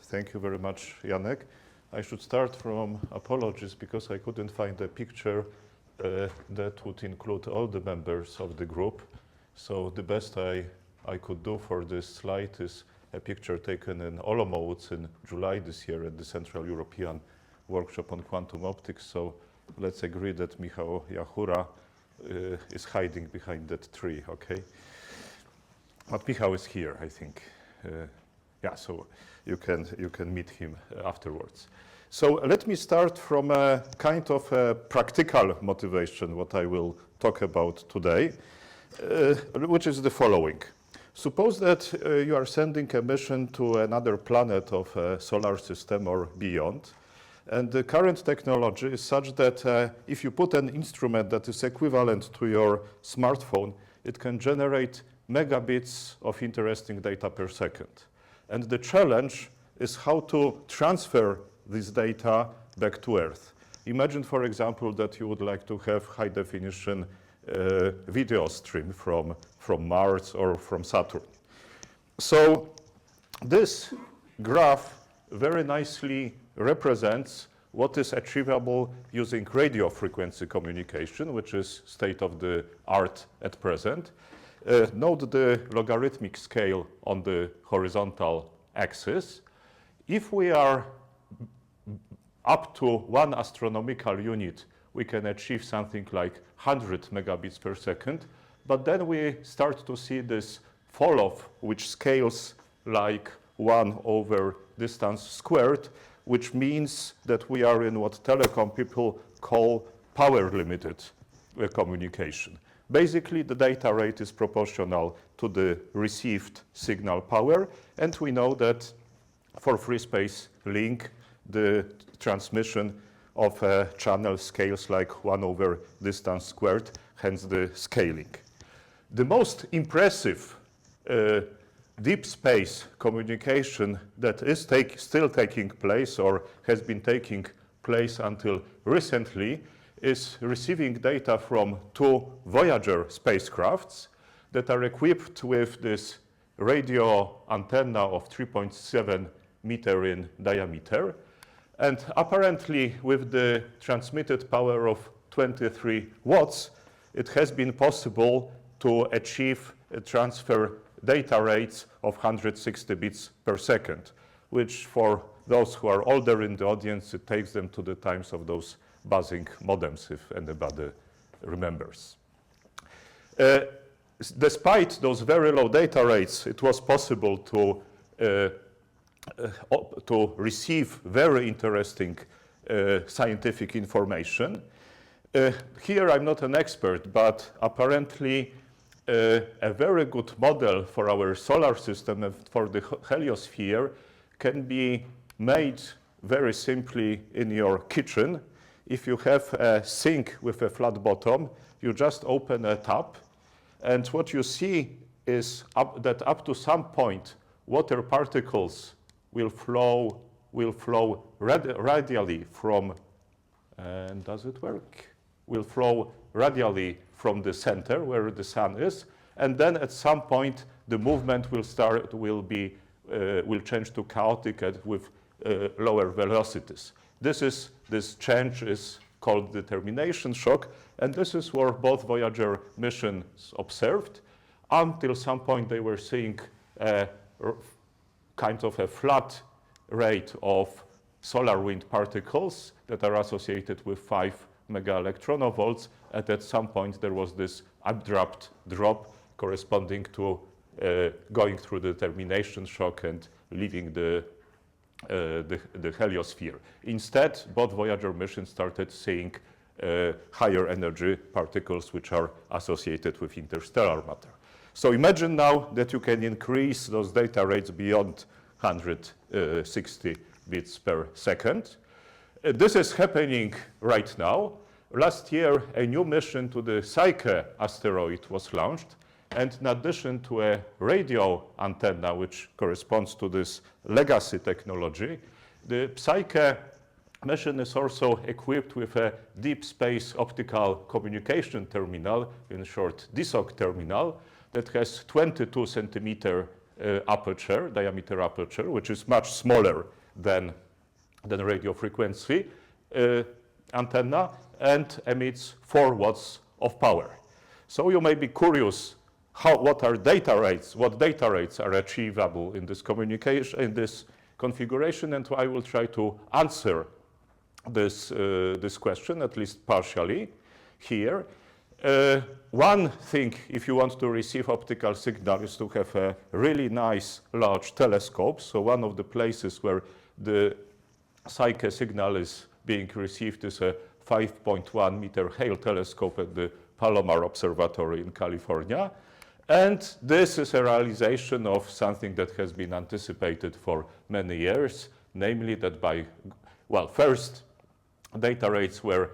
Thank you very much, Janek. I should start from apologies because I couldn't find a picture that would include all the members of the group. So the best I could do for this slide is a picture taken in Olomouc in July this year at the Central European Workshop on Quantum Optics. So let's agree that Michał Jachura is hiding behind that tree, okay? But Michał is here, I think. Yeah, so you can meet him afterwards. So let me start from a kind of a practical motivation, what I will talk about today, which is the following. Suppose that you are sending a mission to another planet of a solar system or beyond, and the current technology is such that if you put an instrument that is equivalent to your smartphone, it can generate megabits of interesting data per second. And the challenge is how to transfer this data back to Earth. Imagine, for example, that you would like to have high-definition video stream from Mars or from Saturn. So this graph very nicely represents what is achievable using radio frequency communication, which is state of the art at present. Note the logarithmic scale on the horizontal axis. If we are up to 1 astronomical unit, we can achieve something like 100 megabits per second. But then we start to see this fall off, which scales like 1 over distance squared, which means that we are in what telecom people call power limited communication. Basically, the data rate is proportional to the received signal power, and we know that for free space link, the transmission of a channel scales like 1 over distance squared, hence the scaling. The most impressive deep space communication that is still taking place or has been taking place until recently is receiving data from 2 Voyager spacecrafts that are equipped with this radio antenna of 3.7 meter in diameter. And apparently, with the transmitted power of 23 watts, it has been possible to achieve transfer data rates of 160 bits per second, which for those who are older in the audience, it takes them to the times of those buzzing modems, if anybody remembers. Despite those very low data rates, it was possible to receive very interesting scientific information. Here I'm not an expert, but apparently a very good model for our solar system and for the heliosphere can be made very simply in your kitchen. If you have a sink with a flat bottom, you just open a tap, and what you see is that up to some point, water particles will flow radially from, and does it work? Will flow radially from the center where the sun is, and then at some point the movement will change to chaotic and with lower velocities. This change is called the termination shock, and this is where both Voyager missions observed. Until some point they were seeing a kind of a flat rate of solar wind particles that are associated with 5 megaelectronovolts, and at some point there was this abrupt drop corresponding to going through the termination shock and leaving the heliosphere. Instead, both Voyager missions started seeing higher energy particles which are associated with interstellar matter. So imagine now that you can increase those data rates beyond 160 bits per second. This is happening right now. Last year, a new mission to the Psyche asteroid was launched, and in addition to a radio antenna, which corresponds to this legacy technology, the Psyche mission is also equipped with a deep space optical communication terminal, in short, DSOC terminal, that has 22 centimeter aperture, diameter aperture, which is much smaller than radio frequency antenna, and emits 4 watts of power. So you may be curious what data rates are achievable in this communication, in this configuration, and I will try to answer this question, at least partially here. One thing, if you want to receive optical signal, is to have a really nice large telescope. So one of the places where the Psyche signal is being received is a 5.1 meter Hale telescope at the Palomar Observatory in California. And this is a realization of something that has been anticipated for many years, namely that first data rates were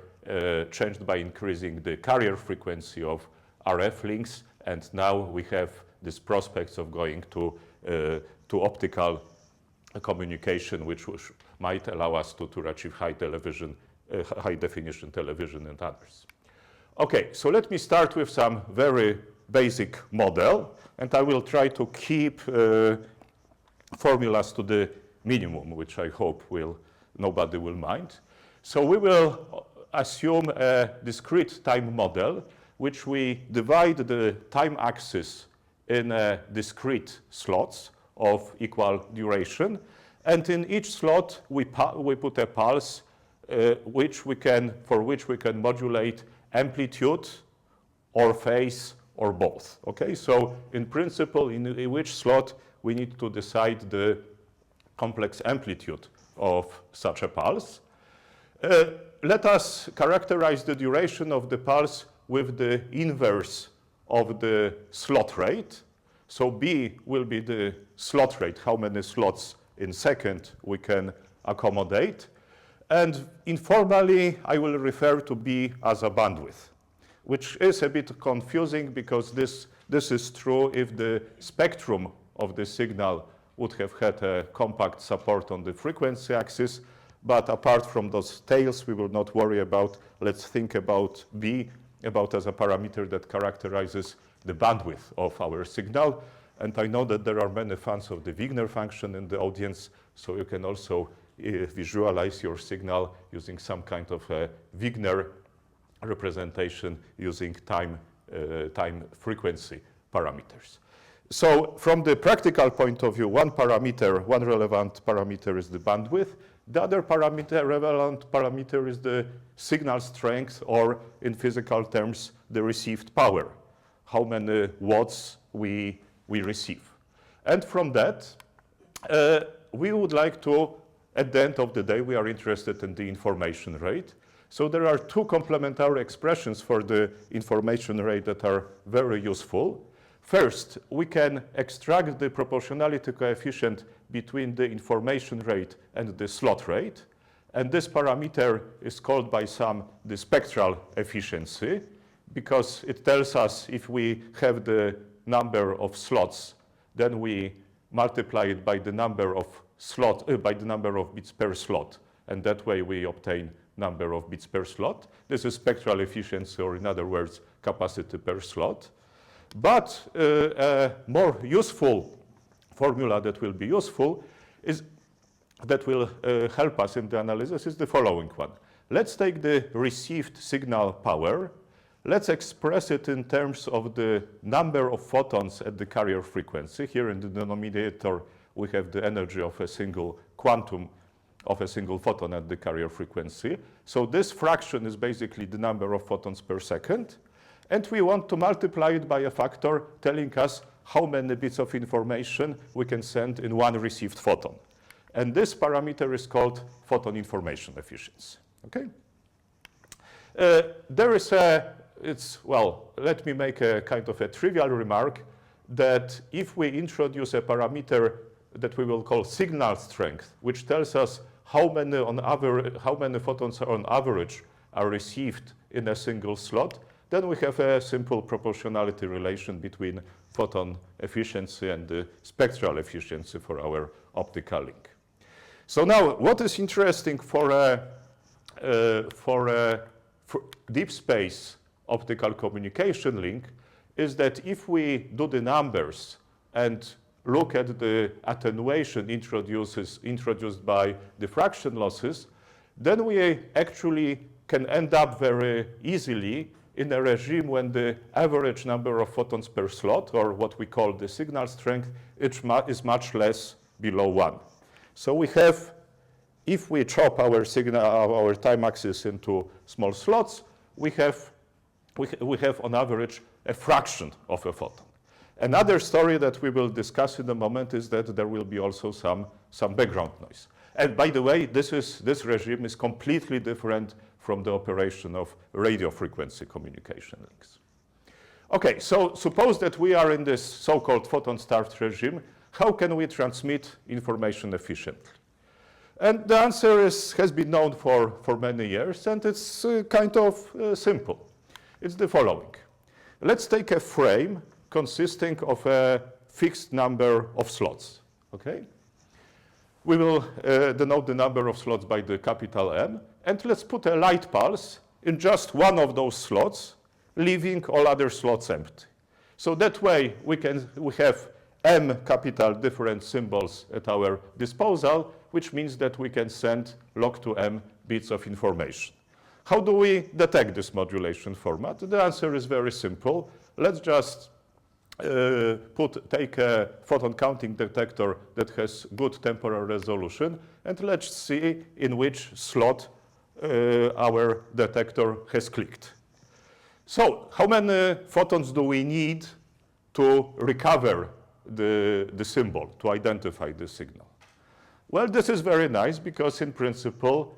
changed by increasing the carrier frequency of RF links, and now we have these prospects of going to optical communication, which might allow us to achieve high definition television and others. Okay, so let me start with some very basic model, and I will try to keep formulas to the minimum, which I hope nobody will mind. So we will assume a discrete time model, which we divide the time axis in discrete slots of equal duration, and in each slot we put a pulse for which we can modulate amplitude or phase or both. Okay, so in principle, in which slot we need to decide the complex amplitude of such a pulse. Let us characterize the duration of the pulse with the inverse of the slot rate. So B will be the slot rate, how many slots in second we can accommodate. And informally, I will refer to B as a bandwidth, which is a bit confusing because this is true if the spectrum of the signal would have had a compact support on the frequency axis. But apart from those tails, we will not worry about. Let's think about B as a parameter that characterizes the bandwidth of our signal. And I know that there are many fans of the Wigner function in the audience, so you can also visualize your signal using some kind of a Wigner representation using time frequency parameters. So from the practical point of view, one relevant parameter is the bandwidth. The other relevant parameter is the signal strength, or in physical terms, the received power, how many watts we receive. And from that, we would like to, at the end of the day, we are interested in the information rate. So there are two complementary expressions for the information rate that are very useful. First, we can extract the proportionality coefficient between the information rate and the slot rate. And this parameter is called by some the spectral efficiency, because it tells us if we have the number of slots, then we multiply it by the number of bits per slot, and that way we obtain number of bits per slot. This is spectral efficiency, or in other words, capacity per slot. But a more useful formula that will be useful that will help us in the analysis is the following one. Let's take the received signal power. Let's express it in terms of the number of photons at the carrier frequency. Here in the denominator, we have the energy of a single quantum of a single photon at the carrier frequency. So this fraction is basically the number of photons per second. And we want to multiply it by a factor telling us how many bits of information we can send in one received photon. And this parameter is called photon information efficiency. Okay? Let me make a kind of a trivial remark that if we introduce a parameter that we will call signal strength, which tells us how many photons on average are received in a single slot, then we have a simple proportionality relation between photon efficiency and the spectral efficiency for our optical link. So now, what is interesting for deep space optical communication link is that if we do the numbers and look at the attenuation introduced by diffraction losses, then we actually can end up very easily in a regime when the average number of photons per slot, or what we call the signal strength, is much less below 1. So we have, if we chop our time axis into small slots, we have on average a fraction of a photon. Another story that we will discuss in a moment is that there will be also some background noise. And by the way, this regime is completely different from the operation of radio frequency communication links. Okay, so suppose that we are in this so-called photon-starved regime. How can we transmit information efficiently? And the answer has been known for many years, and it's kind of simple. It's the following. Let's take a frame consisting of a fixed number of slots, okay? We will denote the number of slots by the capital M, and let's put a light pulse in just one of those slots, leaving all other slots empty. So that way we have M capital different symbols at our disposal, which means that we can send log to M bits of information. How do we detect this modulation format? The answer is very simple. Let's just take a photon counting detector that has good temporal resolution, and let's see in which slot our detector has clicked. So how many photons do we need to recover the symbol, to identify the signal? Well, this is very nice because in principle,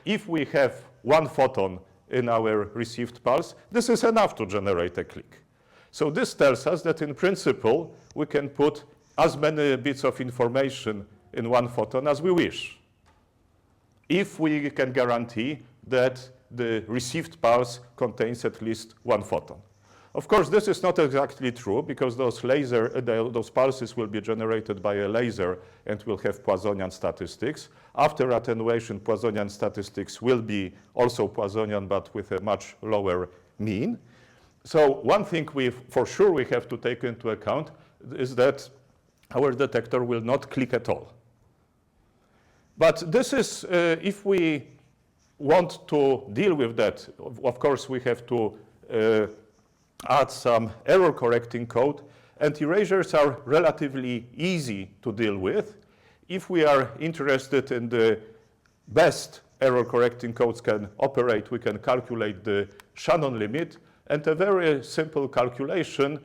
if we have one photon in our received pulse, this is enough to generate a click. So this tells us that in principle, we can put as many bits of information in one photon as we wish, if we can guarantee that the received pulse contains at least one photon. Of course, this is not exactly true because those pulses will be generated by a laser and will have Poissonian statistics. After attenuation, Poissonian statistics will be also Poissonian, but with a much lower mean. So one thing for sure we have to take into account is that our detector will not click at all. But this is, if we want to deal with that, of course we have to add some error correcting code, and erasures are relatively easy to deal with. If we are interested in the best error correcting codes can operate, we can calculate the Shannon limit. And a very simple calculation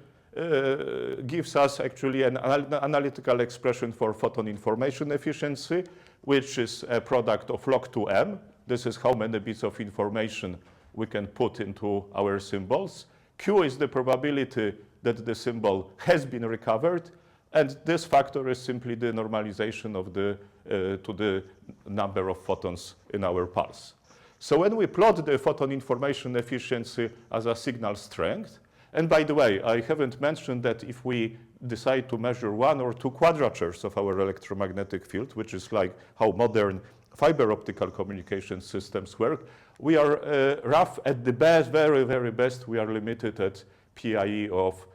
gives us actually an analytical expression for photon information efficiency, which is a product of log to M. This is how many bits of information we can put into our symbols. Q is the probability that the symbol has been recovered, and this factor is simply the normalization of to the number of photons in our pulse. So when we plot the photon information efficiency as a signal strength, and by the way, I haven't mentioned that if we decide to measure 1 or 2 quadratures of our electromagnetic field, which is like how modern fiber optical communication systems work, we are rough at the best, very, very best, we are limited at PIE of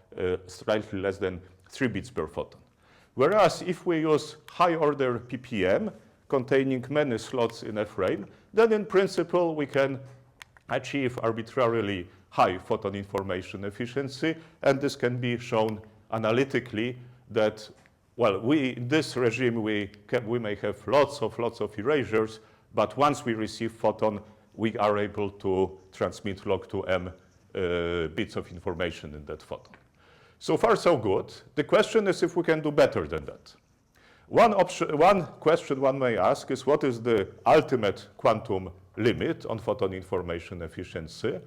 slightly less than 3 bits per photon. Whereas if we use high order ppm containing many slots in a frame, then in principle we can achieve arbitrarily high photon information efficiency, and this can be shown analytically that, well, in this regime we may have lots of erasures, but once we receive photon, we are able to transmit log to M bits of information in that photon. So far, so good. The question is if we can do better than that. One question one may ask is what is the ultimate quantum limit on photon information efficiency?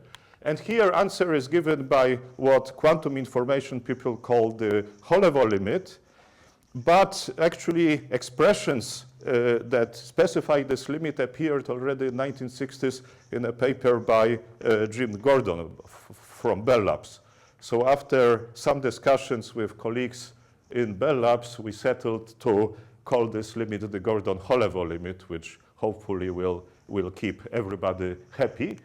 And here answer is given by what quantum information people call the Holevo limit, but actually expressions that specify this limit appeared already in the 1960s in a paper by Jim Gordon from Bell Labs. So after some discussions with colleagues in Bell Labs, we settled to call this limit the Gordon-Holevo limit, which hopefully will keep everybody happy.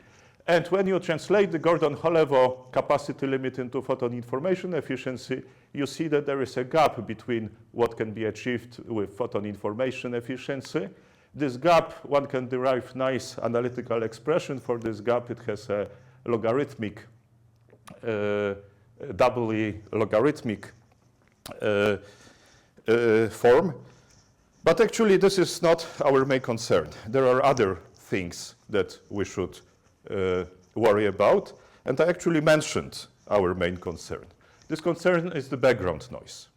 And when you translate the Gordon-Holevo capacity limit into photon information efficiency, you see that there is a gap between what can be achieved with photon information efficiency. This gap, one can derive nice analytical expression for this gap. It has a logarithmic, doubly logarithmic form. But actually, this is not our main concern. There are other things that we should worry about. And I actually mentioned our main concern. This concern is the background noise.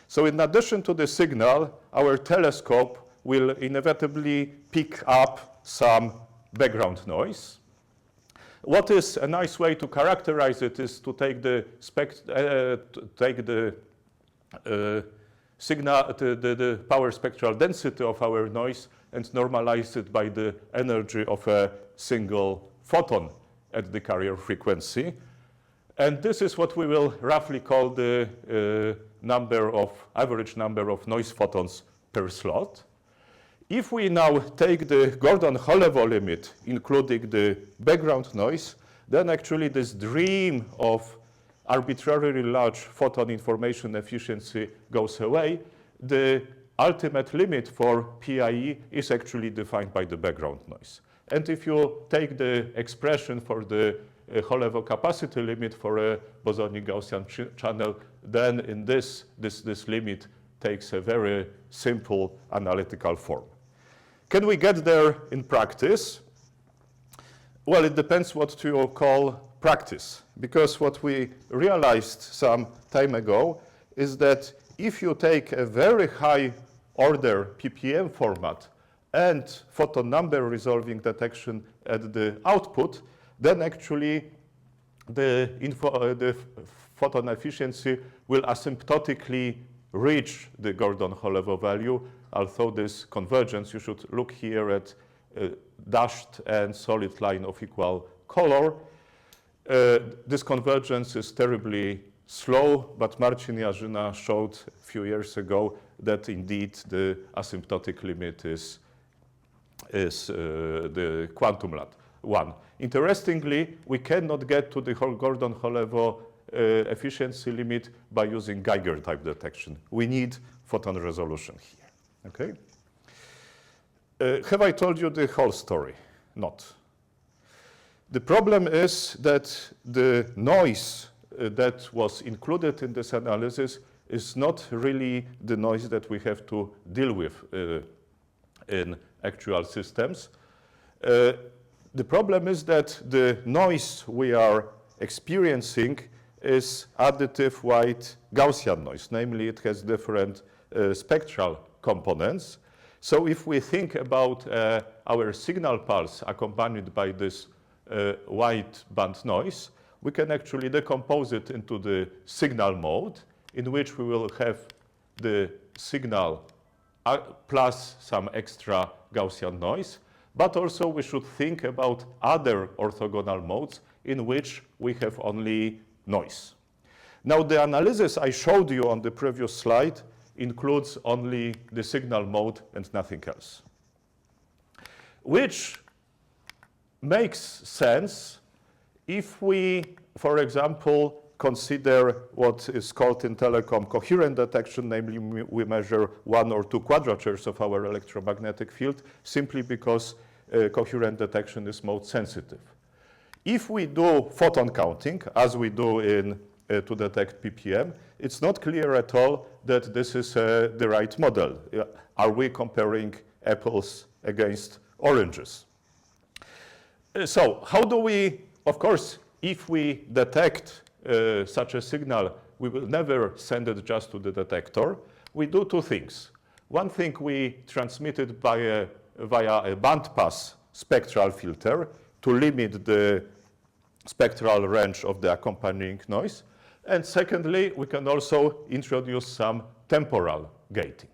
So in addition to the signal, our telescope will inevitably pick up some background noise. What is a nice way to characterize it is to take the the power spectral density of our noise and normalize it by the energy of a single photon at the carrier frequency. And this is what we will roughly call the average number of noise photons per slot. If we now take the Gordon-Holevo limit, including the background noise, then actually this dream of arbitrarily large photon information efficiency goes away. The ultimate limit for PIE is actually defined by the background noise. And if you take the expression for the Holevo capacity limit for a bosonic Gaussian channel, then in this limit takes a very simple analytical form. Can we get there in practice? Well, it depends what you call practice, because what we realized some time ago is that if you take a very high order PPM format and photon number resolving detection at the output, then actually the photon efficiency will asymptotically reach the Gordon-Holevo value. Although this convergence, you should look here at dashed and solid line of equal color. This convergence is terribly slow, but Marcin Jarzyna showed a few years ago that indeed the asymptotic limit is the quantum one. Interestingly, we cannot get to the Gordon-Holevo efficiency limit by using Geiger type detection. We need photon resolution here. Okay. Have I told you the whole story? Not. The problem is that the noise that was included in this analysis is not really the noise that we have to deal with in actual systems. The problem is that the noise we are experiencing is additive white Gaussian noise. Namely, it has different spectral components. So if we think about our signal pulse accompanied by this white band noise, we can actually decompose it into the signal mode, in which we will have the signal plus some extra Gaussian noise. But also we should think about other orthogonal modes in which we have only noise. Now the analysis I showed you on the previous slide includes only the signal mode and nothing else, which makes sense if we, for example, consider what is called in telecom coherent detection, namely we measure one or two quadratures of our electromagnetic field simply because coherent detection is mode sensitive. If we do photon counting, as we do in to detect PPM, it's not clear at all that this is the right model. Are we comparing apples against oranges? So how do we, of course, if we detect such a signal, we will never send it just to the detector. We do two things. One thing, we transmit it via a bandpass spectral filter to limit the spectral range of the accompanying noise. And secondly, we can also introduce some temporal gating.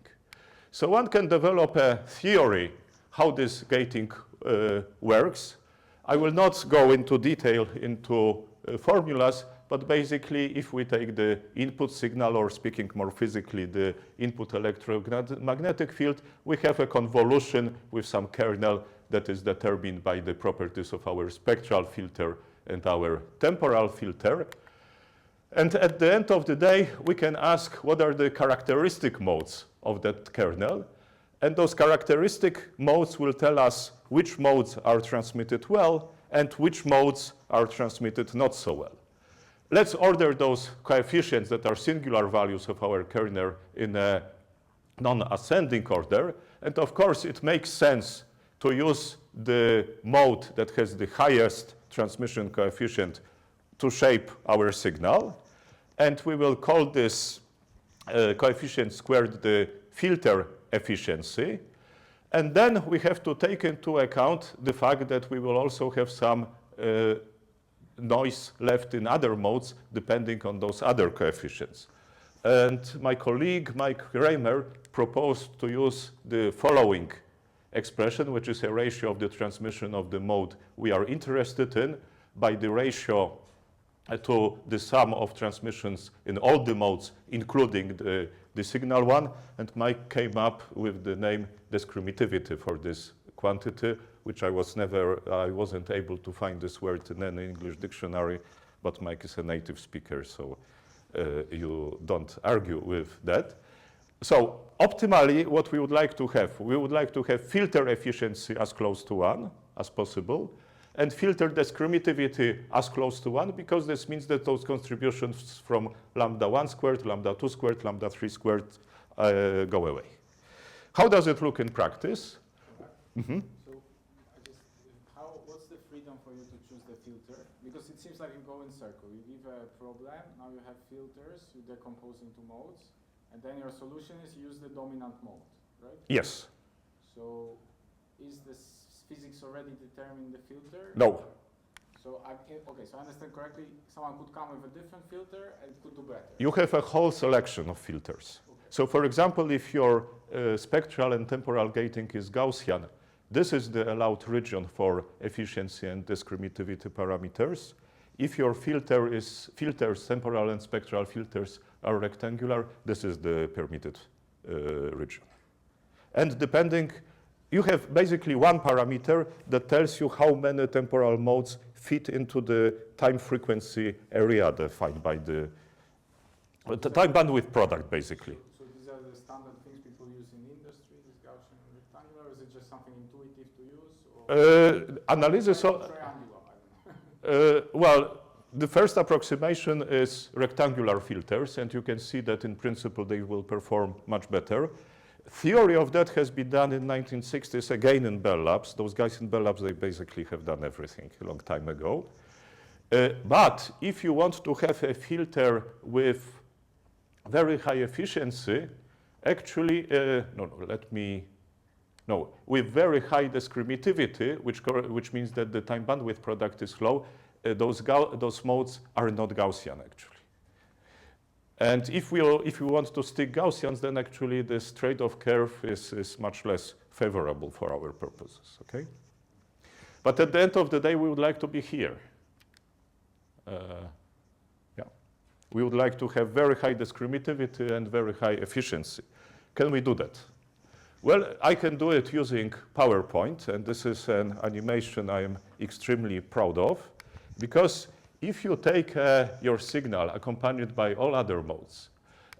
So one can develop a theory how this gating works. I will not go into detail into formulas, but basically if we take the input signal, or speaking more physically, the input electromagnetic field, we have a convolution with some kernel that is determined by the properties of our spectral filter and our temporal filter. And at the end of the day, we can ask what are the characteristic modes of that kernel. And those characteristic modes will tell us which modes are transmitted well and which modes are transmitted not so well. Let's order those coefficients that are singular values of our kernel in a non-ascending order. And of course, it makes sense to use the mode that has the highest transmission coefficient to shape our signal. And we will call this coefficient squared the filter efficiency. And then we have to take into account the fact that we will also have some noise left in other modes depending on those other coefficients. And my colleague, Mike Kramer, proposed to use the following expression, which is a ratio of the transmission of the mode we are interested in by the ratio to the sum of transmissions in all the modes, including the signal one. And Mike came up with the name discriminativity for this quantity, which I wasn't able to find this word in any English dictionary, but Mike is a native speaker, so you don't argue with that. So optimally, what we would like to have filter efficiency as close to 1 as possible, and filter discriminativity as close to 1, because this means that those contributions from lambda 1 squared, lambda 2 squared, lambda 3 squared go away. How does it look in practice? Mm-hmm. So what's the freedom for you to choose the filter? Because it seems like you go in circle. You give a problem, now you have filters, you decompose into modes, and then your solution is use the dominant mode, right? Yes. So is this physics already determine the filter? No. So okay, so I understand correctly, someone could come with a different filter and could do better. You have a whole selection of filters. Okay. So for example, if your spectral and temporal gating is Gaussian, this is the allowed region for efficiency and discriminativity parameters. If your filters, temporal and spectral filters are rectangular, this is the permitted region. And depending, you have basically one parameter that tells you how many temporal modes fit into the time frequency area defined by the time bandwidth product, basically. So these are the standard things people use in industry, this Gaussian and rectangular, or is it just something intuitive to use? Or analysis of, well, the first approximation is rectangular filters, and you can see that in principle they will perform much better. Theory of that has been done in 1960s, again in Bell Labs. Those guys in Bell Labs, they basically have done everything a long time ago. But if you want to have a filter with very high efficiency, actually, with very high discriminativity, which means that the time bandwidth product is low, those modes are not Gaussian, actually. And if we want to stick Gaussians, then actually this trade-off curve is much less favorable for our purposes, okay? But at the end of the day, we would like to be here. We would like to have very high discriminativity and very high efficiency. Can we do that? Well, I can do it using PowerPoint, and this is an animation I am extremely proud of, because if you take your signal accompanied by all other modes,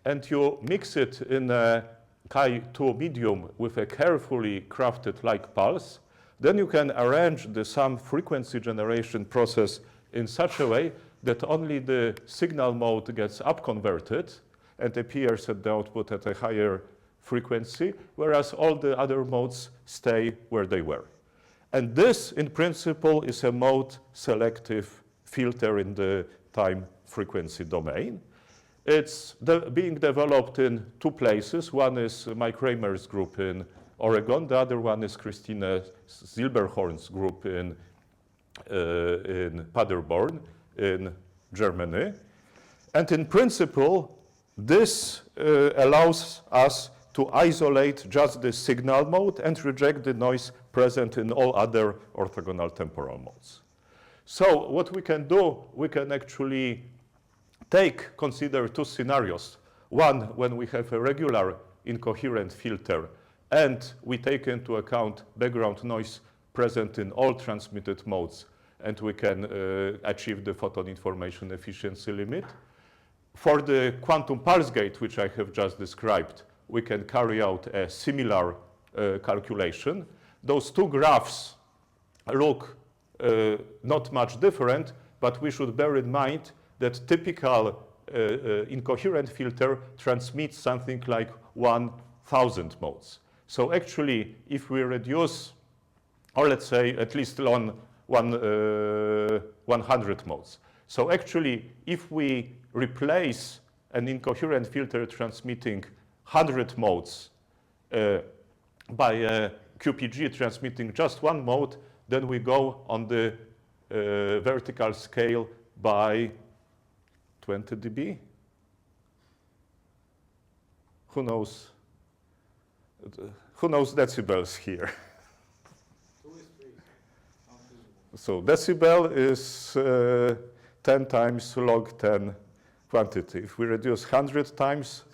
and you mix it in a Chi2 medium with a carefully crafted like pulse, then you can arrange the sum frequency generation process in such a way that only the signal mode gets up-converted and appears at the output at a higher frequency, whereas all the other modes stay where they were. And this, in principle, is a mode-selective filter in the time frequency domain. It's being developed in two places. One is Mike Kramer's group in Oregon. The other one is Christine Silberhorn's group in Paderborn in Germany. And in principle, this allows us to isolate just the signal mode and reject the noise present in all other orthogonal temporal modes. So what we can do, we can actually consider two scenarios. One, when we have a regular incoherent filter and we take into account background noise present in all transmitted modes, and we can achieve the photon information efficiency limit. for the quantum pulse gate, which I have just described, we can carry out a similar calculation. Those two graphs look not much different, but we should bear in mind that typical incoherent filter transmits something like 1,000 modes. So actually, if we reduce, or let's say at least 100 modes. So actually, if we replace an incoherent filter transmitting 100 modes by a QPG transmitting just one mode, then we go on the vertical scale by 20 dB. Who knows? Who knows decibels here? 2 is 3. So decibel is 10 times log 10 quantity. If we reduce 100 times,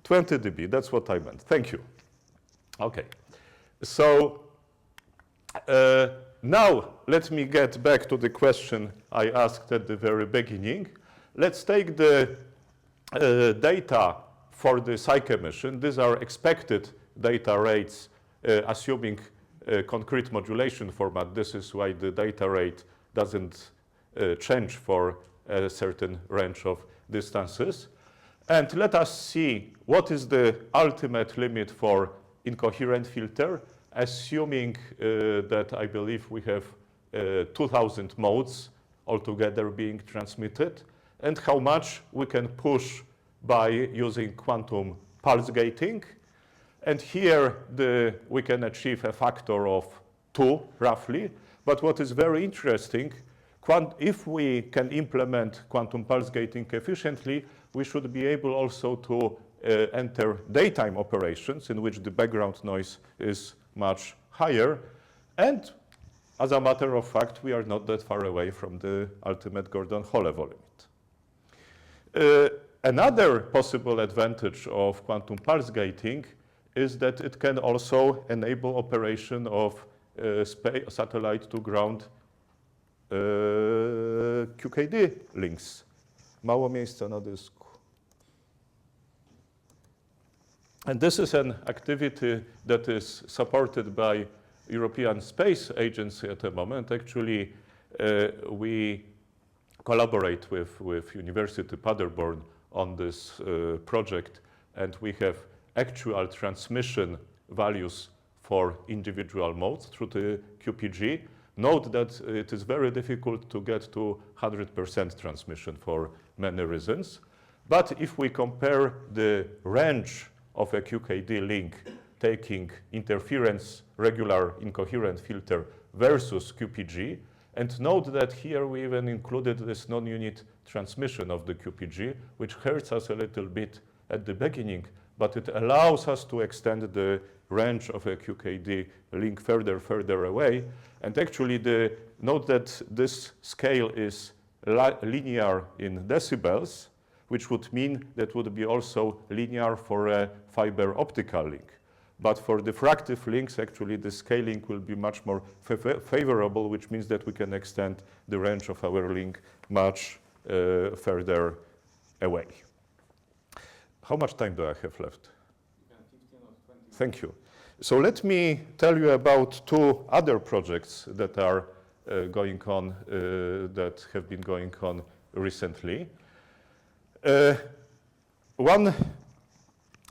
20 dB, that's what I meant. Thank you. Okay. So now let me get back to the question I asked at the very beginning. Let's take the data for the Psyche mission. These are expected data rates, assuming concrete modulation format. This is why the data rate doesn't change for a certain range of distances. And let us see what is the ultimate limit for incoherent filter, assuming that I believe we have 2,000 modes altogether being transmitted, and how much we can push by using quantum pulse gating. And here we can achieve a factor of 2, roughly. But what is very interesting, if we can implement quantum pulse gating efficiently, we should be able also to enter daytime operations in which the background noise is much higher. And as a matter of fact, we are not that far away from the ultimate Gordon-Hall limit. Another possible advantage of quantum pulse gating is that it can also enable operation of satellite to ground QKD links. Mało miejsca na dysku. And this is an activity that is supported by European Space Agency at the moment. Actually, we collaborate with University Paderborn on this project, and we have actual transmission values for individual modes through the QPG. Note that it is very difficult to get to 100% transmission for many reasons. But if we compare the range of a QKD link taking interference, regular incoherent filter versus QPG, and note that here we even included this non-unit transmission of the QPG, which hurts us a little bit at the beginning, but it allows us to extend the range of a QKD link further away. And actually, note that this scale is linear in decibels, which would mean that would be also linear for a fiber optical link. But for diffractive links, actually, the scaling will be much more favorable, which means that we can extend the range of our link much further away. How much time do I have left? 15 or 20. Thank you. So let me tell you about two other projects that are going on, that have been going on recently. One,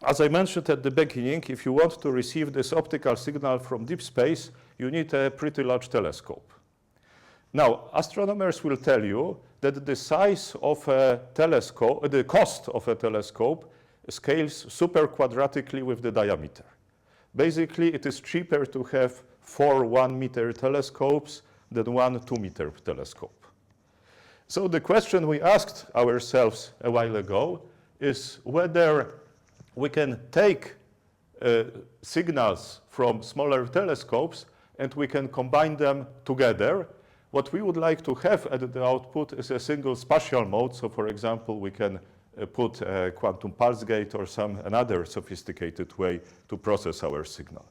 as I mentioned at the beginning, if you want to receive this optical signal from deep space, you need a pretty large telescope. Now, astronomers will tell you that the size of a telescope, the cost of a telescope scales super quadratically with the diameter. Basically, it is cheaper to have 4 1-meter telescopes than 1 2-meter telescope. So the question we asked ourselves a while ago is whether we can take signals from smaller telescopes and we can combine them together. What we would like to have at the output is a single spatial mode. So for example, we can put a quantum pulse gate or another sophisticated way to process our signal.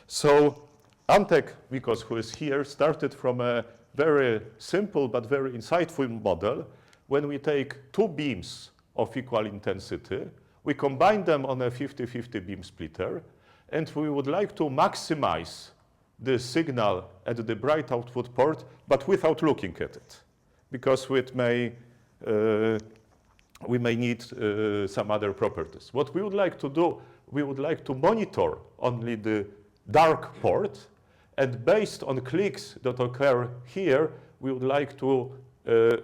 So Antek, because who is here, started from a very simple but very insightful model. When we take 2 beams of equal intensity. We combine them on a 50-50 beam splitter, and we would like to maximize the signal at the bright output port, but without looking at it, because we may need some other properties. What we would like to do, we would like to monitor only the dark port, and based on clicks that occur here, we would like to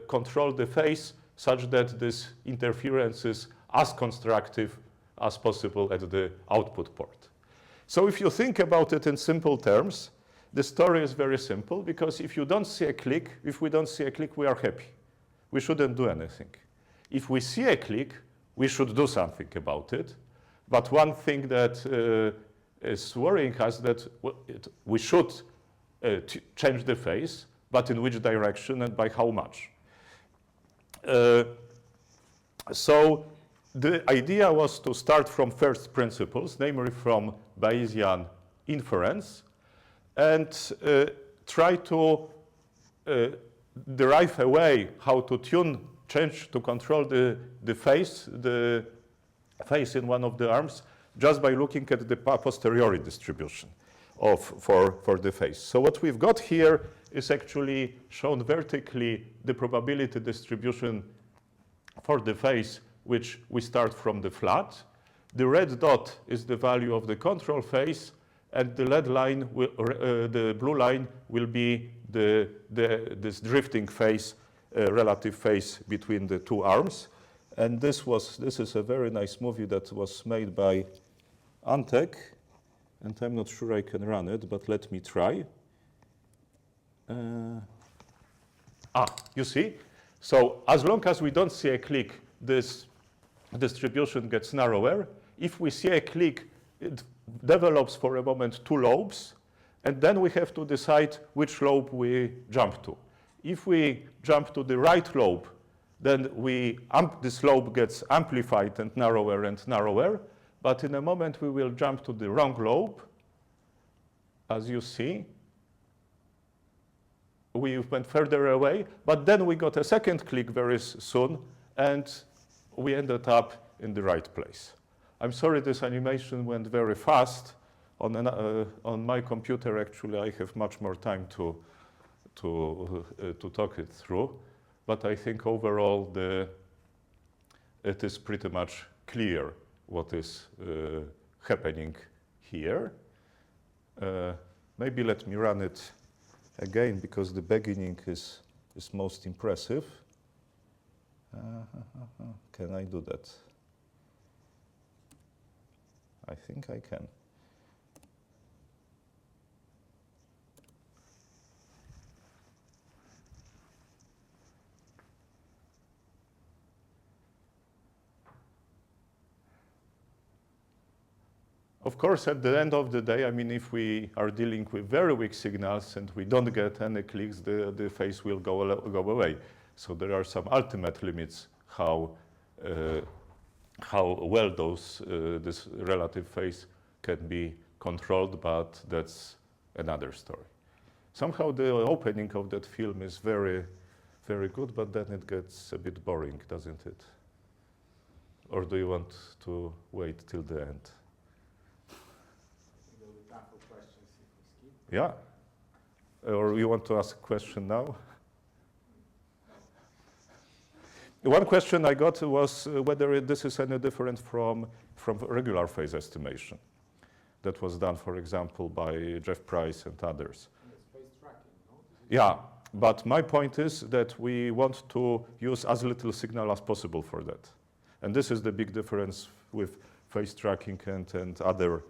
control the phase such that this interference is as constructive as possible at the output port. So if you think about it in simple terms, the story is very simple, because if you don't see a click, if we don't see a click, we are happy. We shouldn't do anything. If we see a click, we should do something about it. But one thing that is worrying us that we should change the phase, but in which direction and by how much? So the idea was to start from first principles, namely from Bayesian inference, and try to derive a way how to change to control the phase in one of the arms, just by looking at the posteriori distribution for the phase. So what we've got here is actually shown vertically the probability distribution for the phase, which we start from the flat. The red dot is the value of the control phase, and the the blue line will be this drifting phase, relative phase between the two arms. And this is a very nice movie that was made by Antec, and I'm not sure I can run it, but let me try. You see? So as long as we don't see a click, this distribution gets narrower. If we see a click, it develops for a moment two lobes, and then we have to decide which lobe we jump to. If we jump to the right lobe, then this lobe gets amplified and narrower, but in a moment we will jump to the wrong lobe. As you see, we went further away, but then we got a second click very soon, and we ended up in the right place. I'm sorry this animation went very fast. On my computer, actually, I have much more time to talk it through, but I think overall it is pretty much clear what is happening here. Maybe let me run it again, because the beginning is most impressive. Can I do that? I think I can. Of course, at the end of the day, I mean, if we are dealing with very weak signals and we don't get any clicks, the phase will go away. So there are some ultimate limits how well this relative phase can be controlled, but that's another story. Somehow the opening of that film is very, very good, but then it gets a bit boring, doesn't it? Or do you want to wait till the end? Yeah? Or you want to ask a question now? One question I got was whether this is any different from regular phase estimation that was done, for example, by Jeff Price and others. Phase tracking, no? Yeah, but my point is that we want to use as little signal as possible for that. And this is the big difference with phase tracking and other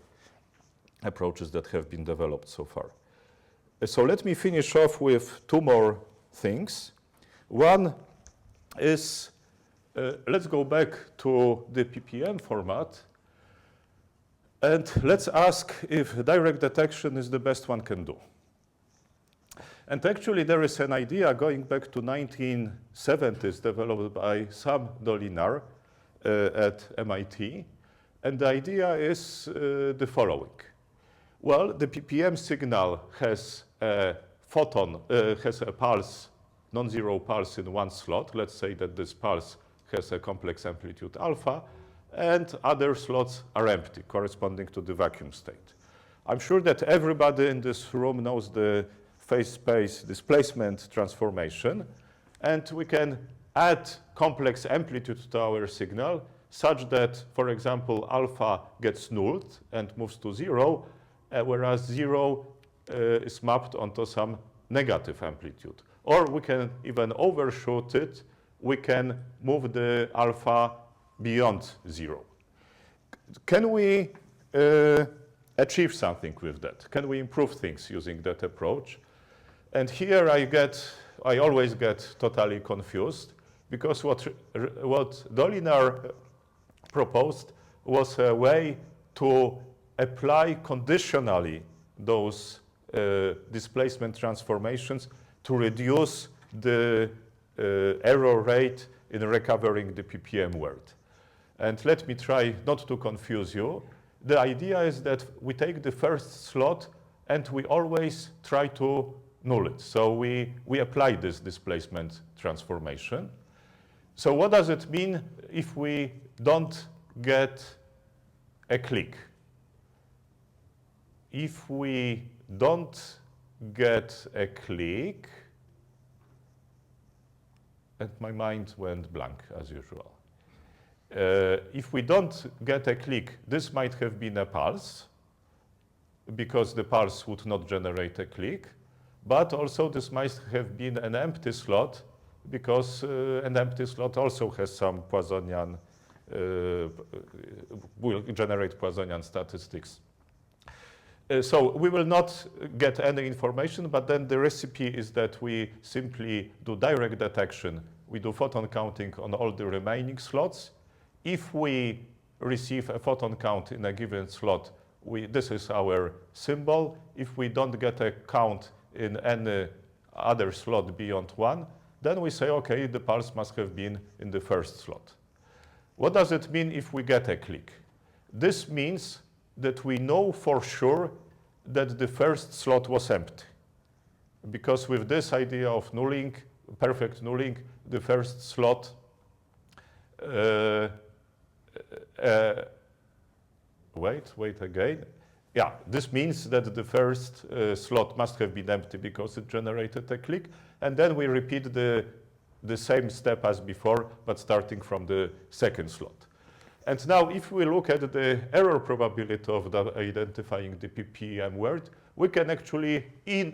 approaches that have been developed so far. So let me finish off with two more things. One is, let's go back to the PPM format, and let's ask if direct detection is the best one can do. And actually there is an idea going back to 1970s developed by Sam Dolinar at MIT, and the idea is the following. Well, the PPM signal has a photon, has a pulse, non-zero pulse in one slot. Let's say that this pulse has a complex amplitude alpha, and other slots are empty, corresponding to the vacuum state. I'm sure that everybody in this room knows the phase space displacement transformation, and we can add complex amplitude to our signal such that, for example, alpha gets nulled and moves to 0, whereas 0 is mapped onto some negative amplitude. Or we can even overshoot it. We can move the alpha beyond 0. Can we achieve something with that? Can we improve things using that approach? And here I always get totally confused, because what Dolinar proposed was a way to apply conditionally those displacement transformations to reduce the error rate in recovering the ppm word. And let me try not to confuse you. The idea is that we take the first slot and we always try to null it. So we apply this displacement transformation. So what does it mean if we don't get a click? If we don't get a click, and my mind went blank as usual. If we don't get a click, this might have been a pulse, because the pulse would not generate a click, but also this might have been an empty slot, because an empty slot also has some Poissonian, will generate Poissonian statistics. So we will not get any information, but then the recipe is that we simply do direct detection. We do photon counting on all the remaining slots. If we receive a photon count in a given slot, this is our symbol. If we don't get a count in any other slot beyond 1, then we say, okay, the pulse must have been in the first slot. What does it mean if we get a click? This means that we know for sure that the first slot was empty. Because with this idea of nulling, perfect nulling, the first slot wait again. Yeah, this means that the first slot must have been empty because it generated a click. And then we repeat the same step as before, but starting from the second slot. And now if we look at the error probability of identifying the ppm word, we can actually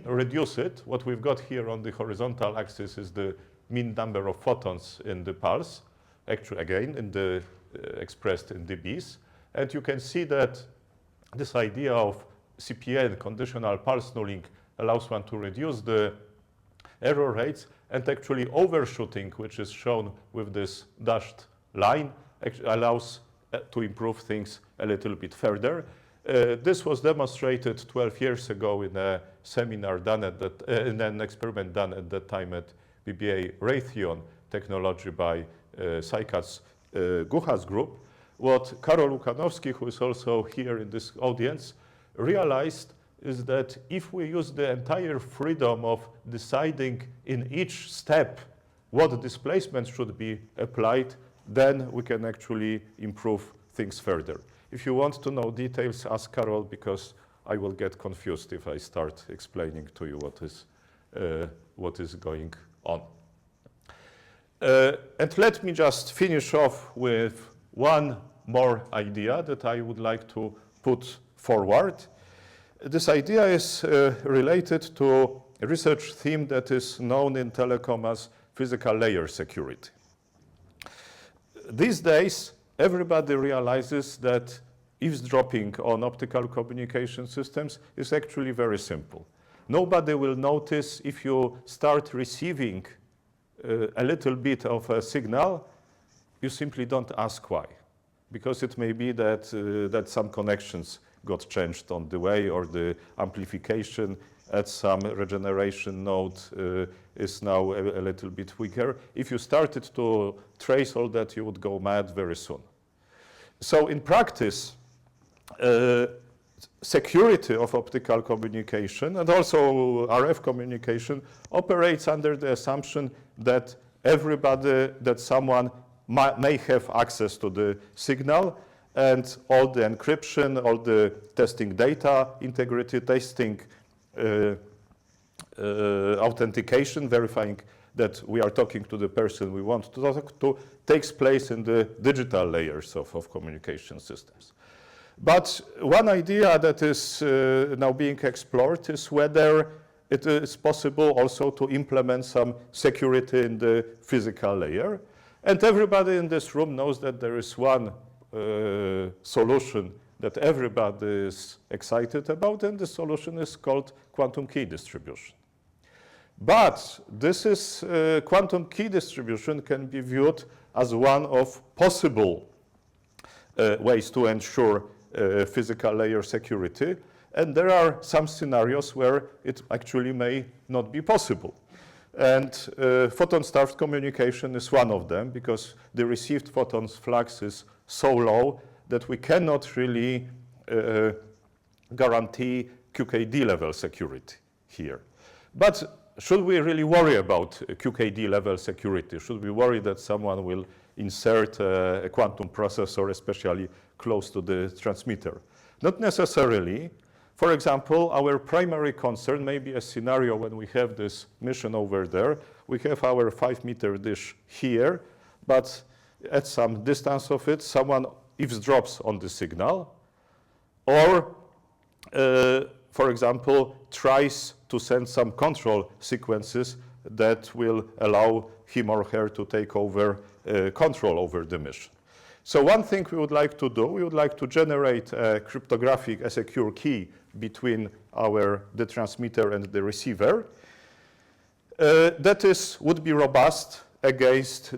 reduce it. What we've got here on the horizontal axis is the mean number of photons in the pulse, actually again in the expressed in dBs. And you can see that this idea of CPN, conditional pulse nulling, allows one to reduce the error rates, and actually overshooting, which is shown with this dashed line, actually allows to improve things a little bit further. This was demonstrated 12 years ago in a seminar done at that, in an experiment done at that time at BBA Raytheon technology by Saikat's Guha's group. What Karol Łukanowski, who is also here in this audience, realized is that if we use the entire freedom of deciding in each step what displacement should be applied, then we can actually improve things further. If you want to know details, ask Karol, because I will get confused if I start explaining to you what is going on. And let me just finish off with one more idea that I would like to put forward. This idea is related to a research theme that is known in telecom as physical layer security. These days, everybody realizes that eavesdropping on optical communication systems is actually very simple. Nobody will notice if you start receiving a little bit of a signal. You simply don't ask why, because it may be that, that some connections got changed on the way, or the amplification at some regeneration node is now a little bit weaker. If you started to trace all that, you would go mad very soon. So in practice, security of optical communication and also RF communication operates under the assumption that someone may have access to the signal, and all the encryption, all the testing data, integrity testing, authentication, verifying that we are talking to the person we want to talk to, takes place in the digital layers of communication systems. But one idea that is now being explored is whether it is possible also to implement some security in the physical layer. And everybody in this room knows that there is one solution that everybody is excited about, and the solution is called quantum key distribution. But this is quantum key distribution can be viewed as one of possible ways to ensure physical layer security. And there are some scenarios where it actually may not be possible. And photon-starved communication is one of them, because the received photons flux is so low that we cannot really guarantee QKD level security here. But should we really worry about QKD level security? Should we worry that someone will insert a quantum processor, especially close to the transmitter? Not necessarily. For example, our primary concern may be a scenario when we have this mission over there. We have our 5-meter dish here, but at some distance of it, someone eavesdrops on the signal, or, for example, tries to send some control sequences that will allow him or her to take over control over the mission. So one thing we would like to do, we would like to generate a cryptographic, a secure key between the transmitter and the receiver that would be robust against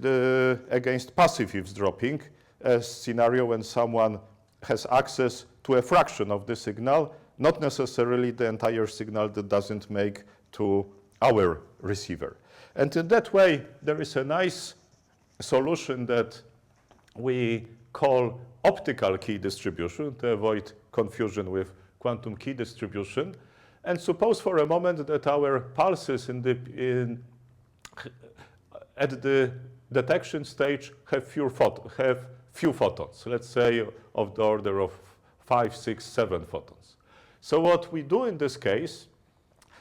passive eavesdropping, a scenario when someone has access to a fraction of the signal, not necessarily the entire signal that doesn't make to our receiver. And in that way, there is a nice solution that we call optical key distribution to avoid confusion with quantum key distribution. And suppose for a moment that our pulses at the detection stage have few photons, let's say of the order of 5, 6, 7 photons. So what we do in this case,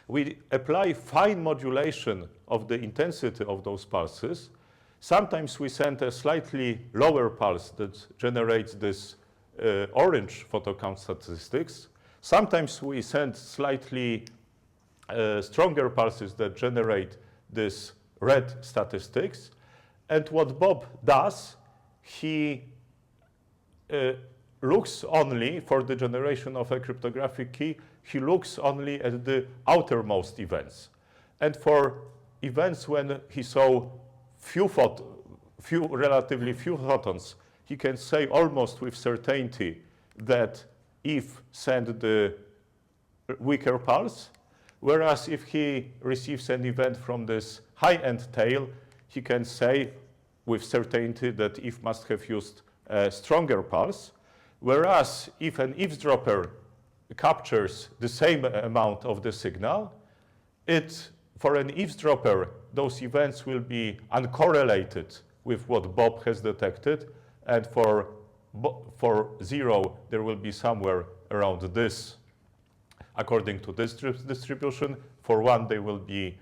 we apply fine modulation of the intensity of those pulses. Sometimes we send a slightly lower pulse that generates this orange photocount statistics. Sometimes we send slightly stronger pulses that generate this red statistics. And what Bob does, he looks only, for the generation of a cryptographic key, he looks only at the outermost events. And for events when he saw relatively few photons, he can say almost with certainty that if send the weaker pulse, whereas if he receives an event from this high-end tail, he can say with certainty that if must have used a stronger pulse, whereas if an eavesdropper captures the same amount of the signal, for an eavesdropper, those events will be uncorrelated with what Bob has detected, and for 0, there will be somewhere around this, according to this distribution. For 1, they will be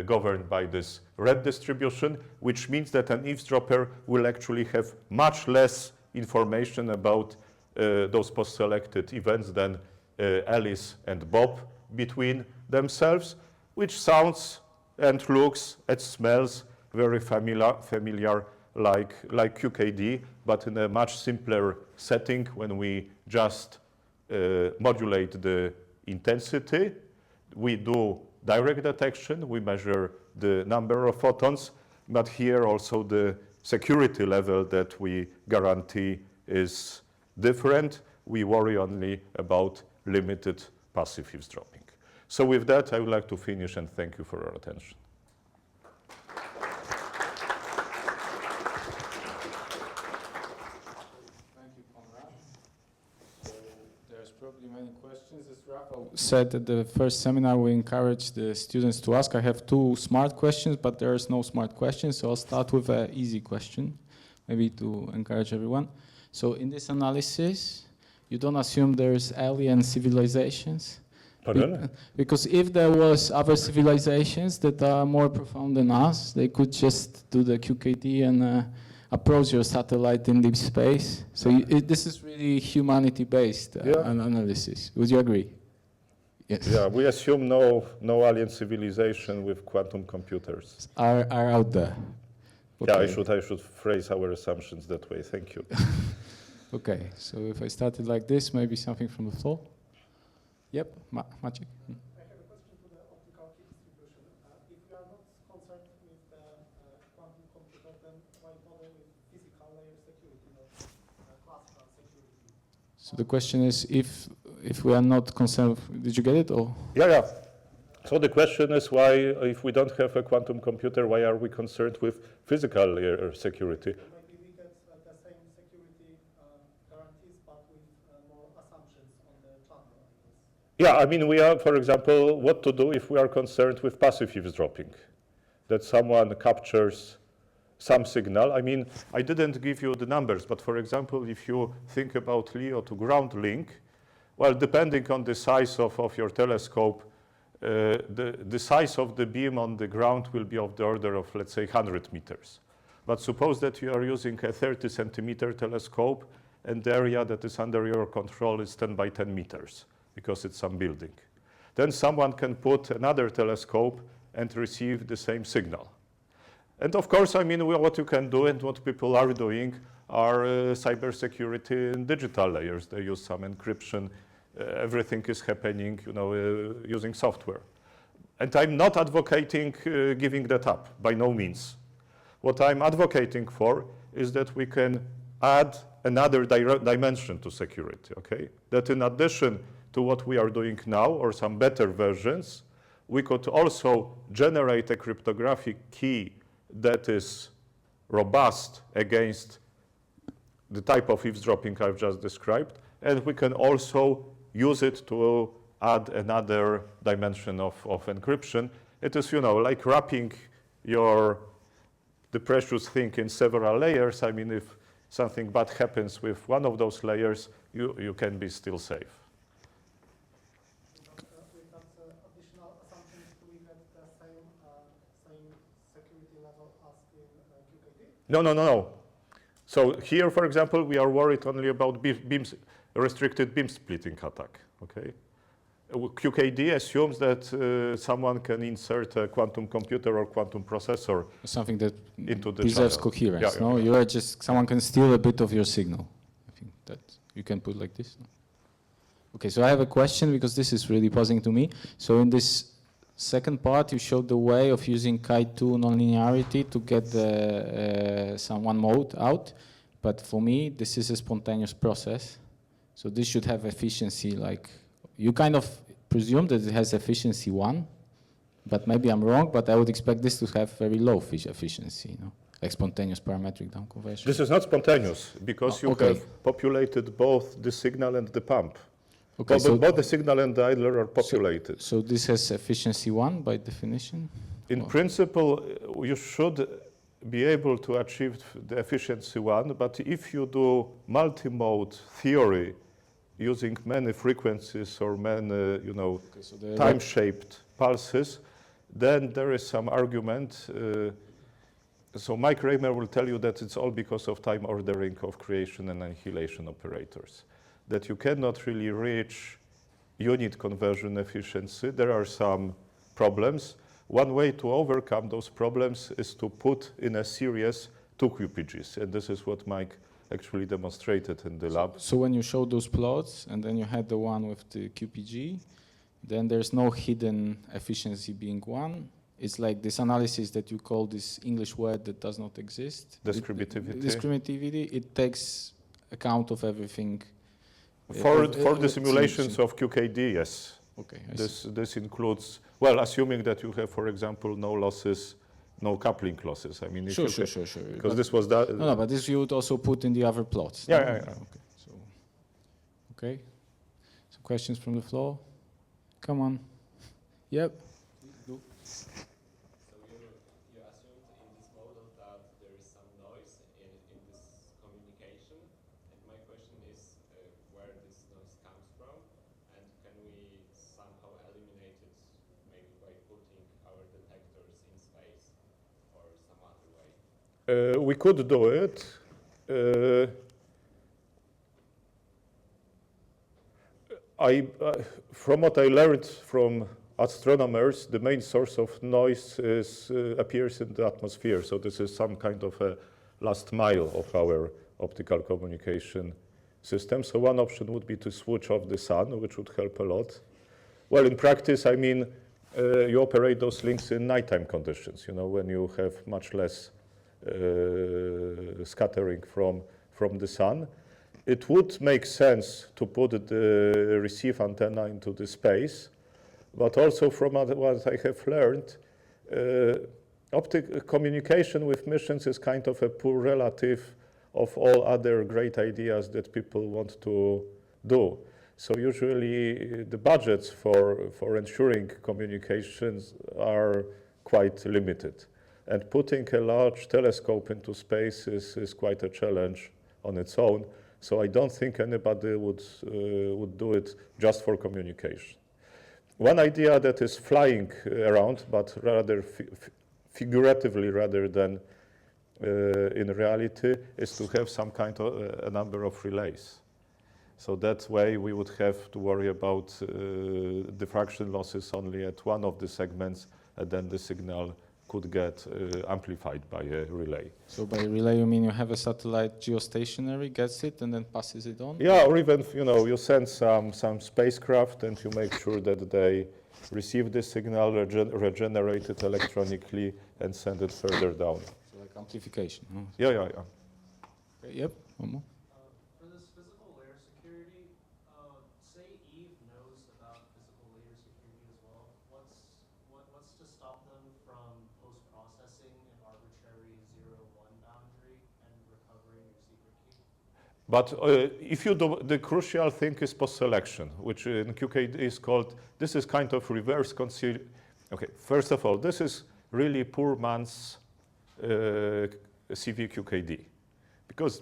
governed by this red distribution, which means that an eavesdropper will actually have much less information about those post-selected events than Alice and Bob between themselves, which sounds and looks and smells very familiar like QKD, but in a much simpler setting when we just modulate the intensity. We do direct detection, we measure the number of photons, but here also the security level that we guarantee is different. We worry only about limited passive eavesdropping. So with that, I would like to finish and thank you for your attention. Thank you, Konrad. So there's probably many questions. As Rafał said at the first seminar, we encourage the students to ask. I have 2 smart questions, but there's no smart questions, so I'll start with an easy question. maybe to encourage everyone. So in this analysis, you don't assume there's alien civilizations? Pardon? Because if there was other civilizations that are more profound than us, they could just do the QKD and approach your satellite in deep space. So this is really humanity-based analysis. Would you agree? Yes. Yeah, we assume no alien civilization with quantum computers. Are out there. Okay. Yeah, I should phrase our assumptions that way. Thank you. Okay, so if I started like this, maybe something from the floor. Yep, Maciek. I have a question to the optical key distribution. If you are not concerned with the quantum computer, then why bother with physical layer security, not classical security? So the question is, if we are not concerned, did you get it or? Yeah. So the question is why, if we don't have a quantum computer, why are we concerned with physical layer security? Maybe we get the same security guarantees, but with more assumptions on the channel, I guess. Yeah, I mean, we are, for example, what to do if we are concerned with passive eavesdropping, that someone captures some signal. I mean, I didn't give you the numbers, but for example, if you think about LEO to ground link, well, depending on the size of your telescope, the size of the beam on the ground will be of the order of, let's say, 100 meters. But suppose that you are using a 30 centimeter telescope and the area that is under your control is 10 by 10 meters because it's some building. Then someone can put another telescope and receive the same signal. And of course, I mean, what you can do and what people are doing are cybersecurity in digital layers. They use some encryption. Everything is happening, using software. And I'm not advocating giving that up, by no means. What I'm advocating for is that we can add another dimension to security, okay? That in addition to what we are doing now, or some better versions, we could also generate a cryptographic key that is robust against the type of eavesdropping I've just described, and we can also use it to add another dimension of encryption. It is, like wrapping the precious thing in several layers. I mean, if something bad happens with one of those layers, you can be still safe. With that additional assumptions, do we get the same security level as in QKD? No. So here, for example, we are worried only about restricted beam splitting attack, okay? QKD assumes that someone can insert a quantum computer or quantum processor something that into the preserves channel. coherence, Yeah. no? You are someone can steal a bit of your signal. I think that you can put like this. No? Okay, so I have a question because this is really puzzling to me. So in this second part, you showed the way of using Chi2 nonlinearity to get some one mode out. But for me, this is a spontaneous process. So this should have efficiency, like, you kind of presume that it has efficiency 1, but maybe I'm wrong, but I would expect this to have very low efficiency, like spontaneous parametric down conversion. This is not spontaneous because you okay. have populated both the signal and the pump. Okay, both the signal and the idler are populated. So this has efficiency 1 by definition? In principle, you should be able to achieve the efficiency 1, but if you do multi-mode theory using many frequencies or many, time-shaped pulses, then there is some argument. So Mike Raymer will tell you that it's all because of time ordering of creation and annihilation operators, that you cannot really reach unit conversion efficiency. There are some problems. One way to overcome those problems is to put in a series 2 QPGs, and this is what Mike actually demonstrated in the lab. So when you showed those plots, and then you had the one with the QPG, then there's no hidden efficiency being 1. It's like this analysis that you call this English word that does not exist. Discriminativity. Discriminativity, it takes account of everything. For the simulations of QKD, yes. Okay. This includes, well, assuming that you have, for example, no losses, no coupling losses. I mean, Sure. Because but this was that. No, but this you would also put in the other plots. Yeah. Okay. Some questions from the floor? Come on. Yep. So you assumed in this model that there is some noise in this We could do it. From what I learned from astronomers, the main source of noise appears in the atmosphere. So this is some kind of a last mile of our optical communication system. So one option would be to switch off the sun, which would help a lot. Well, in practice, I mean, you operate those links in nighttime conditions, when you have much less scattering from the sun. It would make sense to put the receive antenna into the space, but also from what I have learned, optic communication with missions is kind of a poor relative of all other great ideas that people want to do. So usually the budgets for ensuring communications are quite limited. And putting a large telescope into space is quite a challenge on its own. So I don't think anybody would do it just for communication. One idea that is flying around, but rather figuratively rather than in reality, is to have some kind of a number of relays. So that way we would have to worry about diffraction losses only at one of the segments, and then the signal could get amplified by a relay. So by relay you mean you have a satellite geostationary, gets it and then passes it on? Yeah, or even you send some spacecraft and you make sure that they receive the signal, regenerate it electronically, and send it further down. So like amplification. Huh? Yeah. Okay, yep, one more. For this physical layer security, say Eve knows about physical layer security as well. What's to stop them from post-processing an arbitrary 0-1 boundary and recovering your secret key? But if you do, the crucial thing is post-selection, which in QKD is called, this is kind of reverse conciliation. Okay, first of all, this is really poor man's CVQKD. Because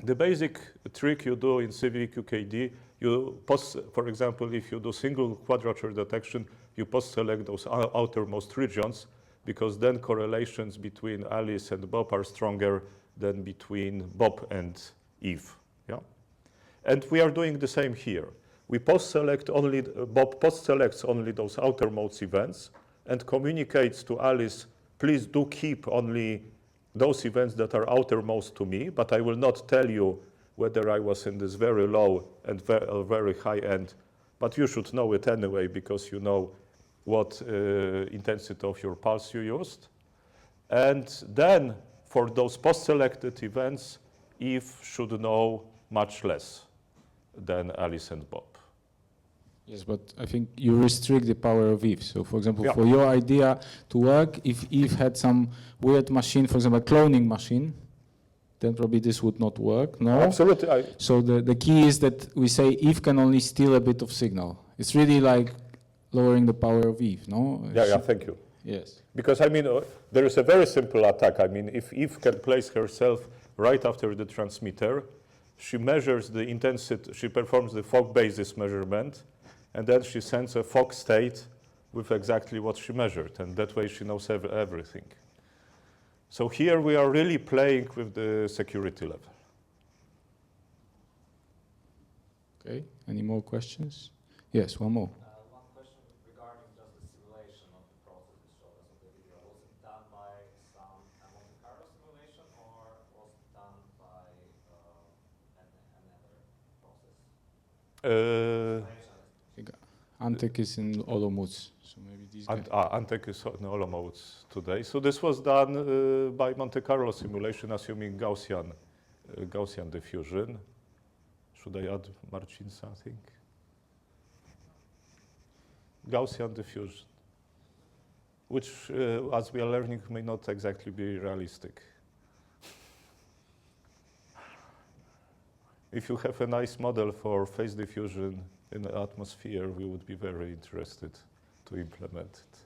the basic trick you do in CVQKD, you post, for example, if you do single quadrature detection, you post-select those outermost regions, because then correlations between Alice and Bob are stronger than between Bob and Eve. Yeah? And we are doing the same here. We post-select only, Bob post-selects only those outermost events and communicates to Alice, please do keep only those events that are outermost to me, but I will not tell you whether I was in this very low and very high end, but you should know it anyway because you know what intensity of your pulse you used. And then for those post-selected events, Eve should know much less than Alice and Bob. Yes, but I think you restrict the power of Eve. So, for example, for your idea to work, if Eve had some weird machine, for example, a cloning machine, then probably this would not work, no? Absolutely. So the key is that we say Eve can only steal a bit of signal. It's really like lowering the power of Eve, no? Yeah, thank you. Yes. Because, I mean, there is a very simple attack. I mean, if Eve can place herself right after the transmitter, she measures the intensity, she performs the fog basis measurement, and then she sends a fog state with exactly what she measured, and that way she knows everything. So here we are really playing with the security level. Okay, any more questions? Yes, one more. One question regarding just the simulation of the process you showed us in the video. Was it done by some Monte Carlo simulation, or was it done by another process? Antek is in Olomouc, so maybe these guys. Antek is in Olomouc today. So this was done by Monte Carlo simulation, assuming Gaussian diffusion. Should I add, Marcin, something? Gaussian diffusion, which, as we are learning, may not exactly be realistic. If you have a nice model for phase diffusion in the atmosphere, we would be very interested to implement it.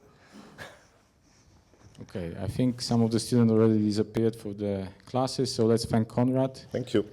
Okay, I think some of the students already disappeared for the classes, so let's thank Konrad. Thank you.